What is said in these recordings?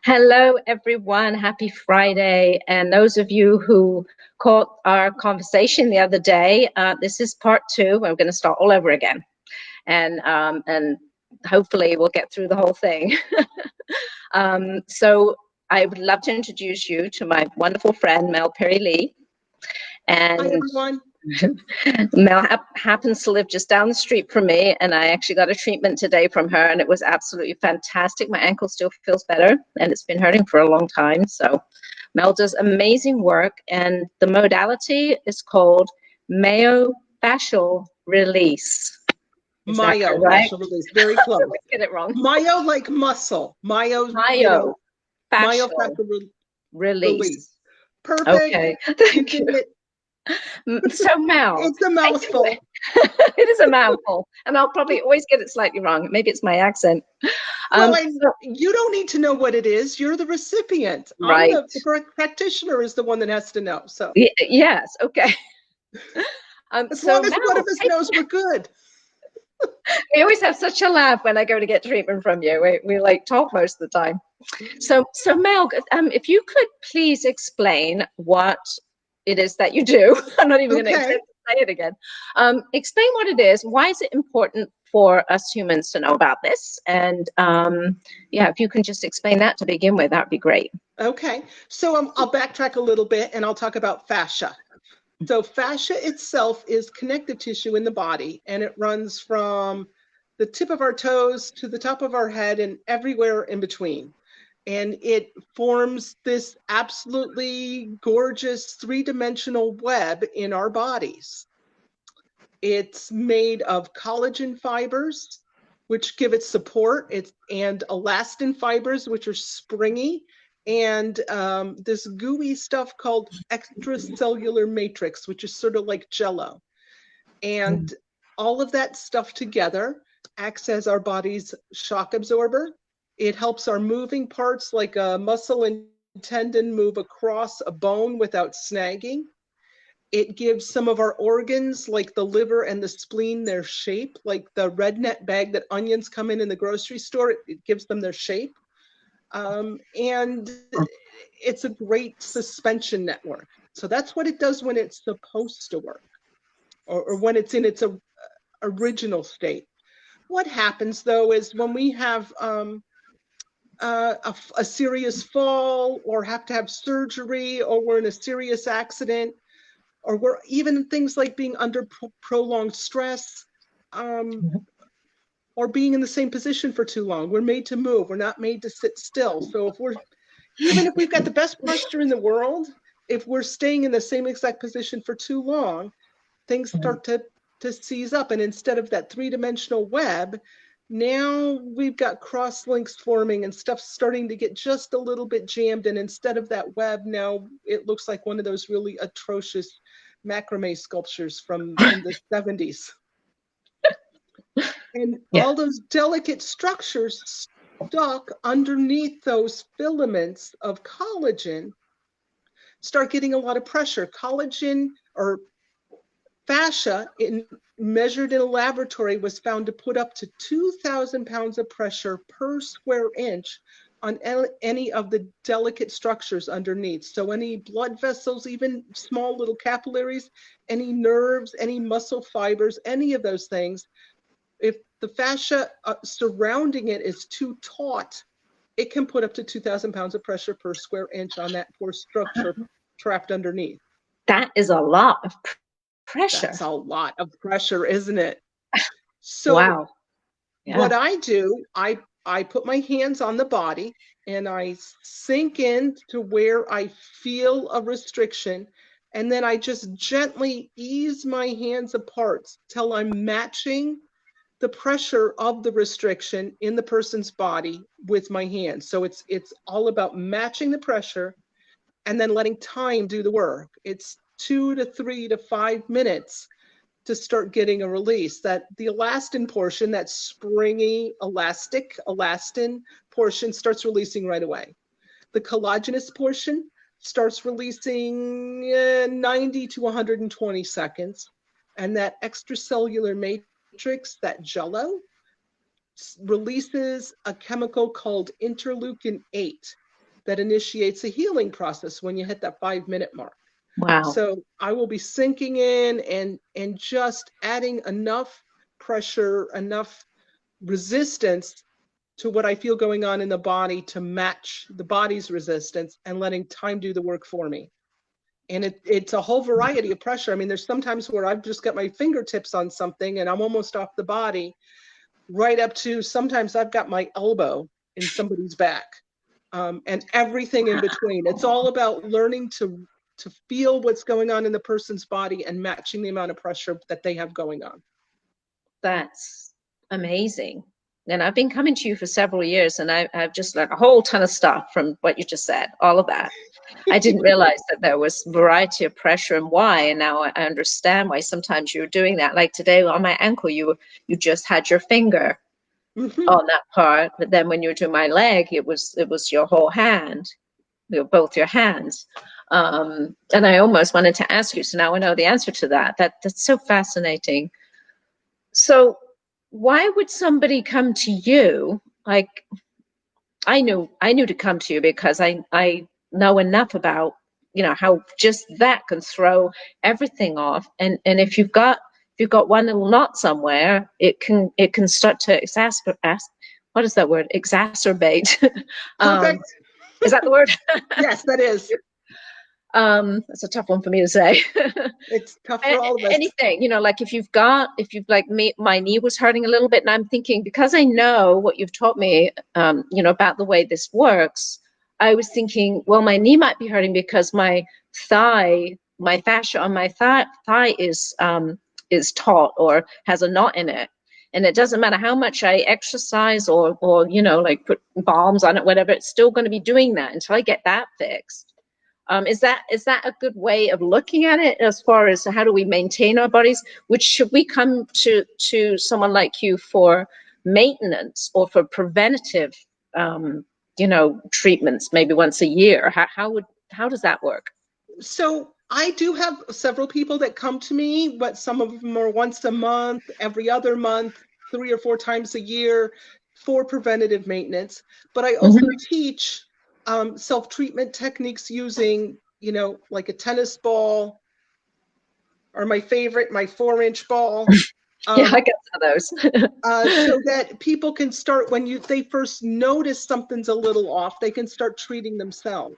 Hello, everyone. Happy Friday. And those of you who caught our conversation the other day, this is part two. We're going to start all over again. And hopefully we'll get through the whole thing. So I would love to introduce you to my wonderful friend, Mel Pirri-Lee. And hi, everyone. Mel happens to live just down the street from me, and I actually got a treatment today from her, and it was absolutely fantastic. My ankle still feels better, and it's been hurting for a long time. So Mel does amazing work, and the modality is called myofascial release. Myofascial release, very close. Get it wrong. Myo like muscle. Myofascial release. Perfect. Okay, thank you. So Mel, it's a mouthful. It is a mouthful, and I'll probably always get it slightly wrong. Maybe it's my accent. You don't need to know what it is. You're the recipient. Right. The practitioner is the one that has to know. So yes, okay. As long as one of us knows, we're good. We always have such a laugh when I go to get treatment from you. We like talk most of the time. So Mel, if you could please explain what it is that you do. I'm not even going to say it again. Explain what it is. Why is it important for us humans to know about this? And yeah, if you can just explain that to begin with, that'd be great. Okay, so I'll backtrack a little bit and I'll talk about fascia. So fascia itself is connective tissue in the body, and it runs from the tip of our toes to the top of our head and everywhere in between. And it forms this absolutely gorgeous three-dimensional web in our bodies. It's made of collagen fibers, which give it support, and elastin fibers, which are springy, and this gooey stuff called extracellular matrix, which is sort of like Jell-O. And all of that stuff together acts as our body's shock absorber. It helps our moving parts like a muscle and tendon move across a bone without snagging. It gives some of our organs, like the liver and the spleen, their shape, like the red net bag that onions come in the grocery store. It gives them their shape. And it's a great suspension network. So that's what it does when it's supposed to work, or when it's in its original state. What happens, though, is when we have a serious fall, or have to have surgery, or we're in a serious accident, or we're even things like being under prolonged stress, or being in the same position for too long. We're made to move. We're not made to sit still. So even if we've got the best posture in the world, if we're staying in the same exact position for too long, things start to seize up. And instead of that three-dimensional web, now we've got cross links forming and stuff starting to get just a little bit jammed. And instead of that web, now it looks like one of those really atrocious macrame sculptures from the 70s. And all those delicate structures stuck underneath those filaments of collagen start getting a lot of pressure. Collagen, or fascia, measured in a laboratory, was found to put up to 2,000 pounds of pressure per square inch on any of the delicate structures underneath. So any blood vessels, even small little capillaries, any nerves, any muscle fibers, any of those things, if the fascia surrounding it is too taut, it can put up to 2,000 pounds of pressure per square inch on that poor structure trapped underneath. That is a lot of pressure. That's a lot of pressure, isn't it? So wow. What I do, I put my hands on the body and I sink in to where I feel a restriction. And then I just gently ease my hands apart till I'm matching the pressure of the restriction in the person's body with my hands. So it's all about matching the pressure and then letting time do the work. It's 2 to 3 to 5 minutes to start getting a release. That the elastin portion, that springy elastin portion, starts releasing right away. The collagenous portion starts releasing 90 to 120 seconds. And that extracellular matrix, that Jell-O, releases a chemical called interleukin 8. that initiates a healing process when you hit that 5-minute mark. Wow. So I will be sinking in and just adding enough pressure, enough resistance to what I feel going on in the body to match the body's resistance, and letting time do the work for me. And it's a whole variety of pressure. I mean, there's sometimes where I've just got my fingertips on something and I'm almost off the body, right up to sometimes I've got my elbow in somebody's back, and everything in between. It's all about learning to feel what's going on in the person's body and matching the amount of pressure that they have going on. That's amazing. And I've been coming to you for several years, and I've just learned a whole ton of stuff from what you just said, all of that. I didn't realize that there was variety of pressure and why, and now I understand why sometimes you're doing that. Like today on my ankle, you just had your finger on that part, but then when you were doing my leg, it was your whole hand, both your hands. And I almost wanted to ask you, so now I know the answer to that. That's so fascinating. So why would somebody come to you? Like, I knew to come to you because I know enough about, how just that can throw everything off. And if you've got one little knot somewhere, it can start to exacerbate. What is that word? Exacerbate. Perfect. Is that the word? Yes, that is. That's a tough one for me to say. It's tough for all of us. Anything, like if you've like me, my knee was hurting a little bit, and I'm thinking, because I know what you've taught me, about the way this works, I was thinking, well, my knee might be hurting because my fascia on my thigh is taut or has a knot in it. And it doesn't matter how much I exercise or like put balms on it, whatever, it's still going to be doing that until I get that fixed. Is that a good way of looking at it, as far as how do we maintain our bodies? Which should we come to someone like you for maintenance or for preventative, treatments, maybe once a year? How does that work? So I do have several people that come to me, but some of them are once a month, every other month, 3 or 4 times a year for preventative maintenance. But I also teach self-treatment techniques using, like a tennis ball, or my favorite, my 4-inch ball. Yeah, I get some of those. So that people can start, when they first notice something's a little off, they can start treating themselves.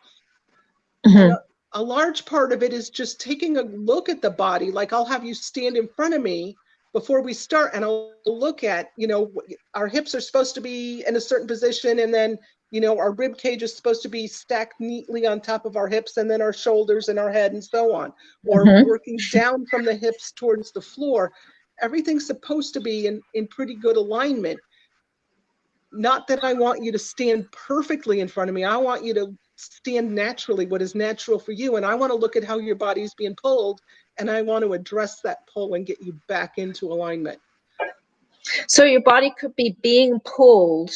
And a large part of it is just taking a look at the body. Like, I'll have you stand in front of me before we start, and I'll look at, our hips are supposed to be in a certain position, and then, our rib cage is supposed to be stacked neatly on top of our hips, and then our shoulders and our head and so on, or working down from the hips towards the floor. Everything's supposed to be in pretty good alignment. Not that I want you to stand perfectly in front of me. I want you to stand naturally, what is natural for you. And I want to look at how your body's being pulled, and I want to address that pull and get you back into alignment. So your body could be being pulled,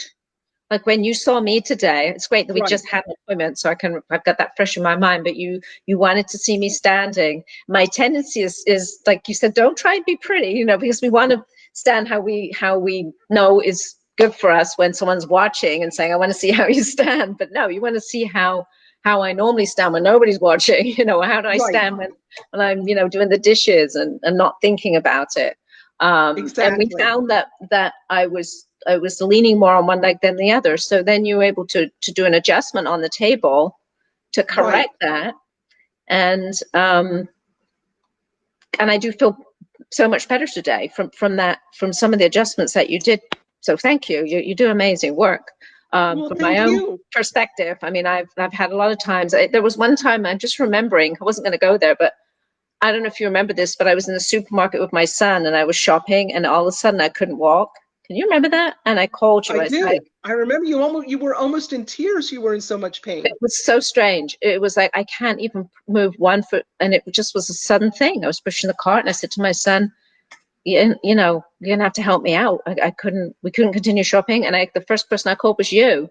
like when you saw me today. It's great that we just had an appointment, so I've got that fresh in my mind, but you wanted to see me standing. My tendency is like you said, don't try and be pretty, because we want to stand how we know is good for us when someone's watching and saying, I want to see how you stand. But no, you want to see how I normally stand when nobody's watching. How do I stand when I'm doing the dishes and not thinking about it. Exactly. And we found that I was leaning more on one leg than the other. So then you were able to do an adjustment on the table to correct that. And I do feel so much better today from some of the adjustments that you did. So thank you. You do amazing work. From my own perspective, I mean, I've had a lot of times. There was one time, I'm just remembering, I wasn't going to go there, but I don't know if you remember this, but I was in the supermarket with my son and I was shopping, and all of a sudden I couldn't walk. Can you remember that? And I called you. I do. I remember you were almost in tears. You were in so much pain. It was so strange. It was like I can't even move one foot, and it just was a sudden thing. I was pushing the cart, and I said to my son, you're gonna have to help me out. We couldn't continue shopping, and the first person I called was you,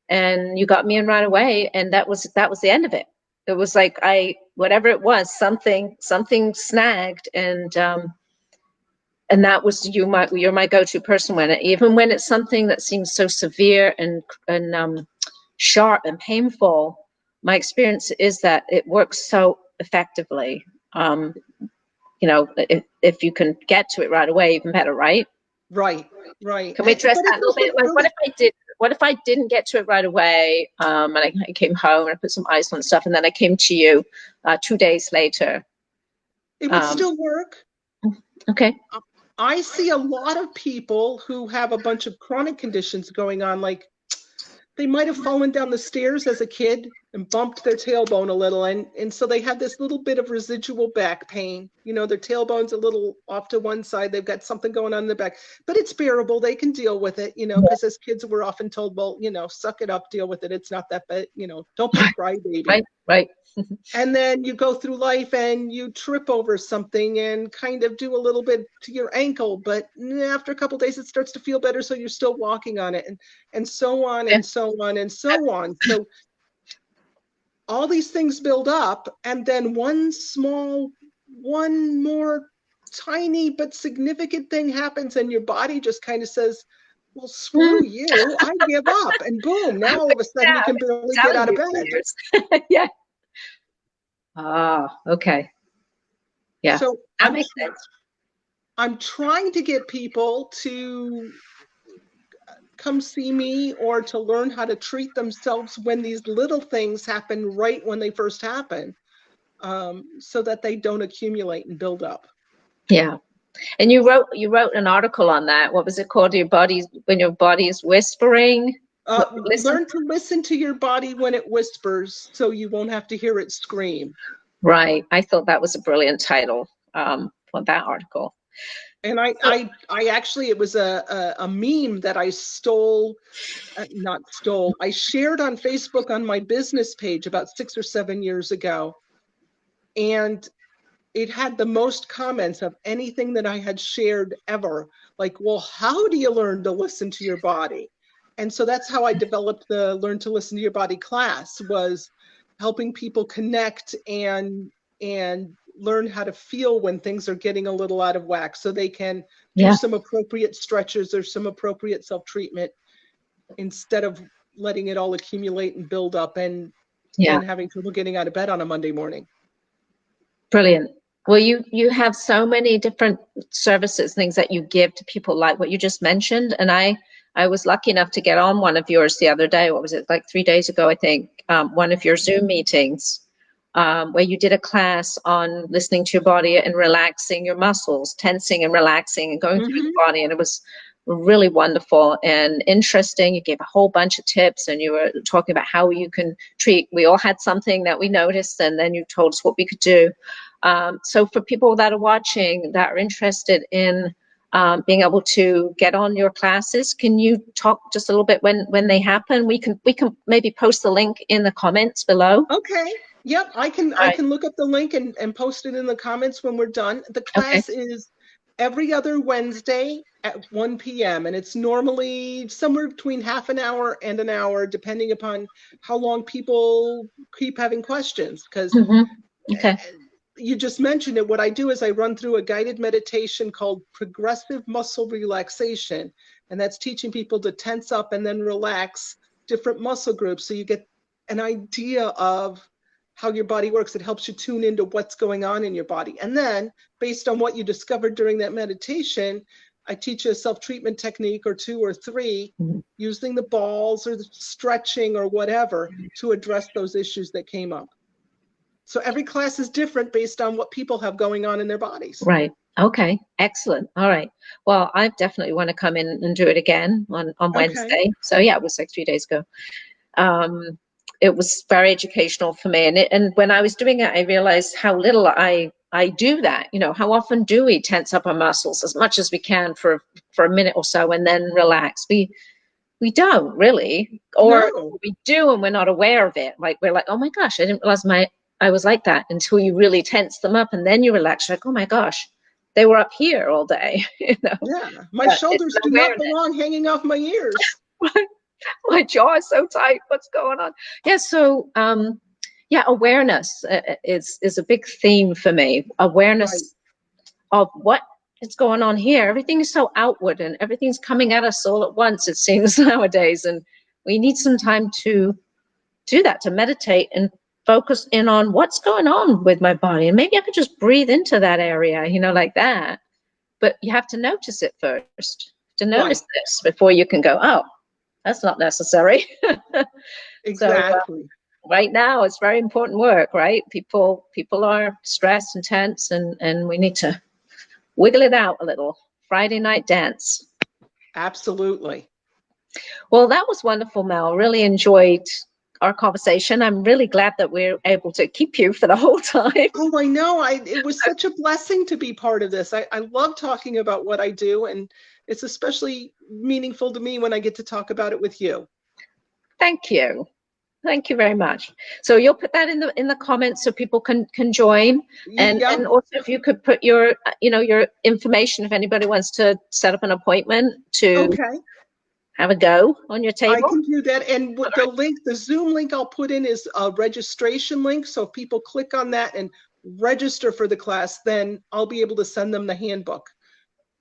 and you got me in right away, and that was the end of it. It was like whatever it was, something snagged, and that was you're my go-to person even when it's something that seems so severe and sharp and painful, my experience is that it works so effectively. You know, if you can get to it right away, even better, right? Right, right. Can we address But that a it's little also bit? Like, really, what if I didn't get to it right away, and I came home and I put some ice on stuff, and then I came to you 2 days later? it would still work. Okay. I see a lot of people who have a bunch of chronic conditions going on, like they might have fallen down the stairs as a kid and bumped their tailbone a little, and so they have this little bit of residual back pain. You know, their tailbone's a little off to one side. They've got something going on in the back, but it's bearable. They can deal with it, you know, because as kids we're often told, well, you know, suck it up, deal with it. It's not that bad, you know, don't be a crybaby. Right. And then you go through life and you trip over something and kind of do a little bit to your ankle, but after a couple of days it starts to feel better, so you're still walking on it, and so on and so on and so on. So all these things build up, and then one more tiny but significant thing happens, and your body just kind of says, well, screw you, I give up. And boom, now all of a sudden you can barely get out of bed. Yeah. Okay. Yeah. So That makes sense. I'm trying to get people to come see me or to learn how to treat themselves when these little things happen right when they first happen, so that they don't accumulate and build up. Yeah. And you wrote an article on that. What was it called? When your body is whispering. Learn to listen to your body when it whispers, so you won't have to hear it scream. Right. I thought that was a brilliant title for that article. And I actually, it was a meme that I stole, not stole, I shared on Facebook on my business page about 6 or 7 years ago. And it had the most comments of anything that I had shared ever. Like, well, how do you learn to listen to your body? And so that's how I developed the Learn to Listen to Your Body class, was helping people connect and learn how to feel when things are getting a little out of whack, so they can do some appropriate stretches or some appropriate self-treatment, instead of letting it all accumulate and build up and having trouble getting out of bed on a Monday morning. Brilliant. Well, you have so many different services, things that you give to people, like what you just mentioned. And I was lucky enough to get on one of yours the other day. What was it, like 3 days ago, I think, one of your Zoom meetings, where you did a class on listening to your body and relaxing your muscles, tensing and relaxing and going through the body. And it was really wonderful and interesting. You gave a whole bunch of tips, and you were talking about how you can treat. We all had something that we noticed, and then you told us what we could do. So for people that are watching, that are interested in being able to get on your classes, can you talk just a little bit when they happen? We can maybe post the link in the comments below. Okay. Yep, I can look up the link and post it in the comments when we're done. The class is every other Wednesday at 1 p.m. and it's normally somewhere between half an hour and an hour, depending upon how long people keep having questions. Because you just mentioned it. What I do is I run through a guided meditation called progressive muscle relaxation, and that's teaching people to tense up and then relax different muscle groups, so you get an idea of how your body works. It helps you tune into what's going on in your body. And then based on what you discovered during that meditation, I teach you a self-treatment technique or 2 or 3, using the balls or the stretching or whatever to address those issues that came up. So every class is different based on what people have going on in their bodies. Right. Okay. Excellent. All right. Well, I definitely want to come in and do it again on Wednesday. So yeah, it was like 3 days ago. It was very educational for me. And when I was doing it, I realized how little I do that. You know, how often do we tense up our muscles as much as we can for a minute or so and then relax? We don't really, or we do and we're not aware of it. Like, we're like, oh my gosh, I didn't realize I was like that, until you really tense them up and then you relax. You're like, oh my gosh, they were up here all day. You know? Yeah, my shoulders do not belong hanging off my ears. My jaw is so tight. What's going on? Yeah. So, awareness is a big theme for me. Awareness of what is going on here. Everything is so outward and everything's coming at us all at once, it seems, nowadays. And we need some time to do that, to meditate and focus in on what's going on with my body. And maybe I could just breathe into that area, like that. But you have to notice it first, to notice this before you can go, oh, that's not necessary. Exactly. So right now it's very important work, right? People are stressed and tense, and we need to wiggle it out a little. Friday night dance. Absolutely. Well, that was wonderful, Mel. Really enjoyed our conversation. I'm really glad that we're able to keep you for the whole time. Oh, I know. It was such a blessing to be part of this. I love talking about what I do, and it's especially meaningful to me when I get to talk about it with you. Thank you. Thank you very much. So you'll put that in the comments so people can join, and also if you could put your your information if anybody wants to set up an appointment to have a go on your table. I can do that. And the link, the Zoom link I'll put in is a registration link. So if people click on that and register for the class, then I'll be able to send them the handbook.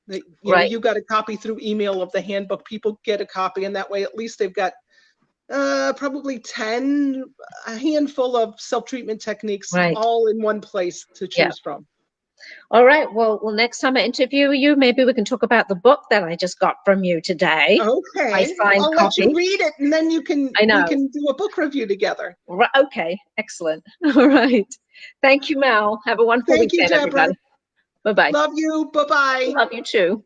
You got a copy through email of the handbook. People get a copy, and that way at least they've got probably a handful of self-treatment techniques all in one place to choose from. All right. Well, next time I interview you, maybe we can talk about the book that I just got from you today. Okay. I'll let you read it, and then we can do a book review together. Right. Okay. Excellent. All right. Thank you, Mel. Have a wonderful weekend, everybody. Bye-bye. Love you. Bye-bye. Love you too.